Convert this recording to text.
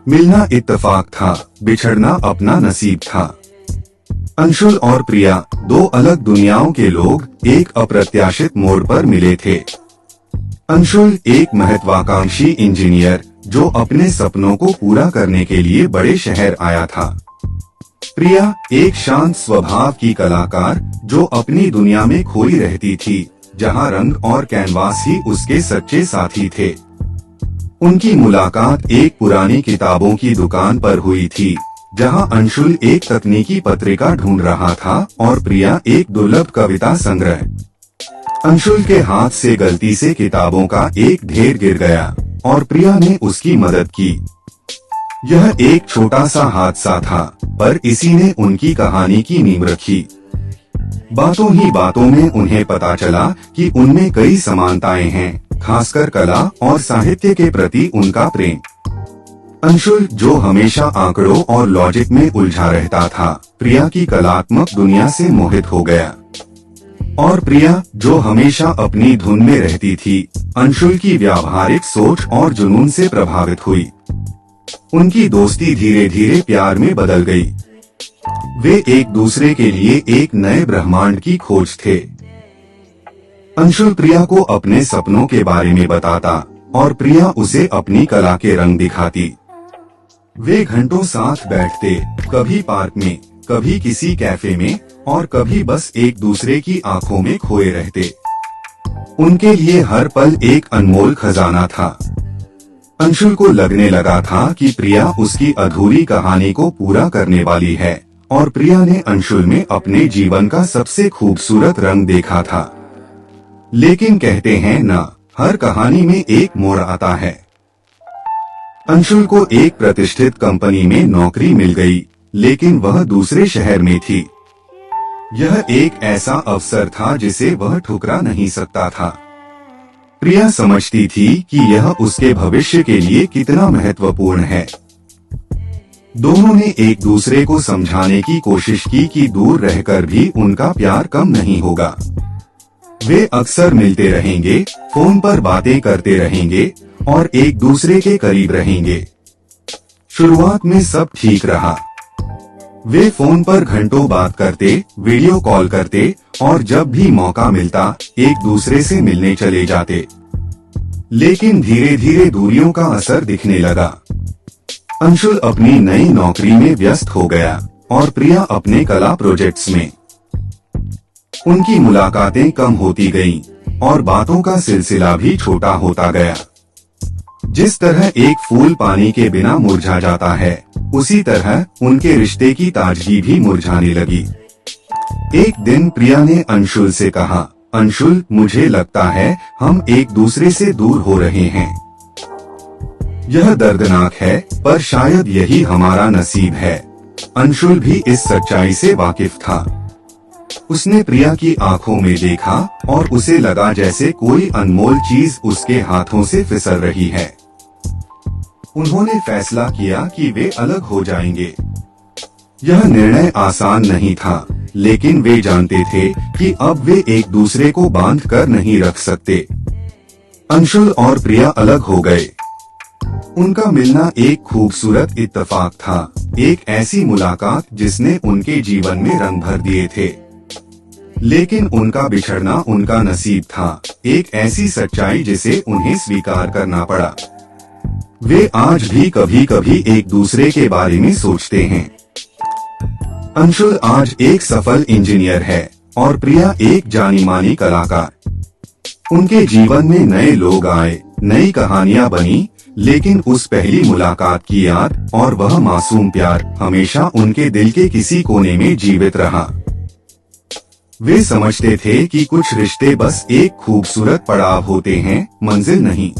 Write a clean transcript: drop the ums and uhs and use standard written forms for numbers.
मिलना इत्तेफाक था, बिछड़ना अपना नसीब था। अंशुल और प्रिया, दो अलग दुनियाओं के लोग, एक अप्रत्याशित मोड़ पर मिले थे। अंशुल एक महत्वाकांक्षी इंजीनियर जो अपने सपनों को पूरा करने के लिए बड़े शहर आया था। प्रिया एक शांत स्वभाव की कलाकार जो अपनी दुनिया में खोई रहती थी, जहां रंग और कैनवास ही उसके सच्चे साथी थे। उनकी मुलाकात एक पुरानी किताबों की दुकान पर हुई थी, जहां अंशुल एक तकनीकी पत्रिका ढूंढ रहा था और प्रिया एक दुर्लभ कविता संग्रह। अंशुल के हाथ से गलती से किताबों का एक ढेर गिर गया और प्रिया ने उसकी मदद की। यह एक छोटा सा हादसा था, पर इसी ने उनकी कहानी की नींव रखी। बातों ही बातों में उन्हें पता चला कि उनमें कई समानताएं हैं, खासकर कला और साहित्य के प्रति उनका प्रेम। अंशुल जो हमेशा आंकड़ों और लॉजिक में उलझा रहता था, प्रिया की कलात्मक दुनिया से मोहित हो गया। और प्रिया जो हमेशा अपनी धुन में रहती थी, अंशुल की व्यावहारिक सोच और जुनून से प्रभावित हुई। उनकी दोस्ती धीरे धीरे प्यार में बदल गई। वे एक दूसरे के लिए एक नए ब्रह्मांड की खोज थे। अंशुल प्रिया को अपने सपनों के बारे में बताता और प्रिया उसे अपनी कला के रंग दिखाती। वे घंटों साथ बैठते, कभी पार्क में, कभी किसी कैफे में और कभी बस एक दूसरे की आंखों में खोए रहते। उनके लिए हर पल एक अनमोल खजाना था। अंशुल को लगने लगा था कि प्रिया उसकी अधूरी कहानी को पूरा करने वाली है और प्रिया ने अंशुल में अपने जीवन का सबसे खूबसूरत रंग देखा था। लेकिन कहते हैं ना, हर कहानी में एक मोड़ आता है। अंशुल को एक प्रतिष्ठित कंपनी में नौकरी मिल गई, लेकिन वह दूसरे शहर में थी। यह एक ऐसा अवसर था जिसे वह ठुकरा नहीं सकता था। प्रिया समझती थी कि यह उसके भविष्य के लिए कितना महत्वपूर्ण है। दोनों ने एक दूसरे को समझाने की कोशिश की कि दूर रहकर भी उनका प्यार कम नहीं होगा। वे अक्सर मिलते रहेंगे, फोन पर बातें करते रहेंगे और एक दूसरे के करीब रहेंगे। शुरुआत में सब ठीक रहा। वे फोन पर घंटों बात करते, वीडियो कॉल करते और जब भी मौका मिलता एक दूसरे से मिलने चले जाते। लेकिन धीरे धीरे दूरियों का असर दिखने लगा। अंशुल अपनी नई नौकरी में व्यस्त हो गया और प्रिया अपने कला प्रोजेक्ट्स में। उनकी मुलाकातें कम होती गईं और बातों का सिलसिला भी छोटा होता गया। जिस तरह एक फूल पानी के बिना मुरझा जाता है, उसी तरह उनके रिश्ते की ताजगी भी मुरझाने लगी। एक दिन प्रिया ने अंशुल से कहा, अंशुल, मुझे लगता है हम एक दूसरे से दूर हो रहे हैं। यह दर्दनाक है, पर शायद यही हमारा नसीब है। अंशुल भी इस सच्चाई से वाकिफ था। उसने प्रिया की आंखों में देखा और उसे लगा जैसे कोई अनमोल चीज उसके हाथों से फिसल रही है। उन्होंने फैसला किया कि वे अलग हो जाएंगे। यह निर्णय आसान नहीं था, लेकिन वे जानते थे कि अब वे एक दूसरे को बांध कर नहीं रख सकते। अंशुल और प्रिया अलग हो गए। उनका मिलना एक खूबसूरत इत्तेफाक था, एक ऐसी मुलाकात जिसने उनके जीवन में रंग भर दिए थे। लेकिन उनका बिछड़ना उनका नसीब था, एक ऐसी सच्चाई जिसे उन्हें स्वीकार करना पड़ा। वे आज भी कभी कभी एक दूसरे के बारे में सोचते हैं। अंशुल आज एक सफल इंजीनियर है और प्रिया एक जानी मानी कलाकार। उनके जीवन में नए लोग आए, नई कहानियां बनी, लेकिन उस पहली मुलाकात की याद और वह मासूम प्यार हमेशा उनके दिल के किसी कोने में जीवित रहा। वे समझते थे कि कुछ रिश्ते बस एक खूबसूरत पड़ाव होते हैं, मंजिल नहीं।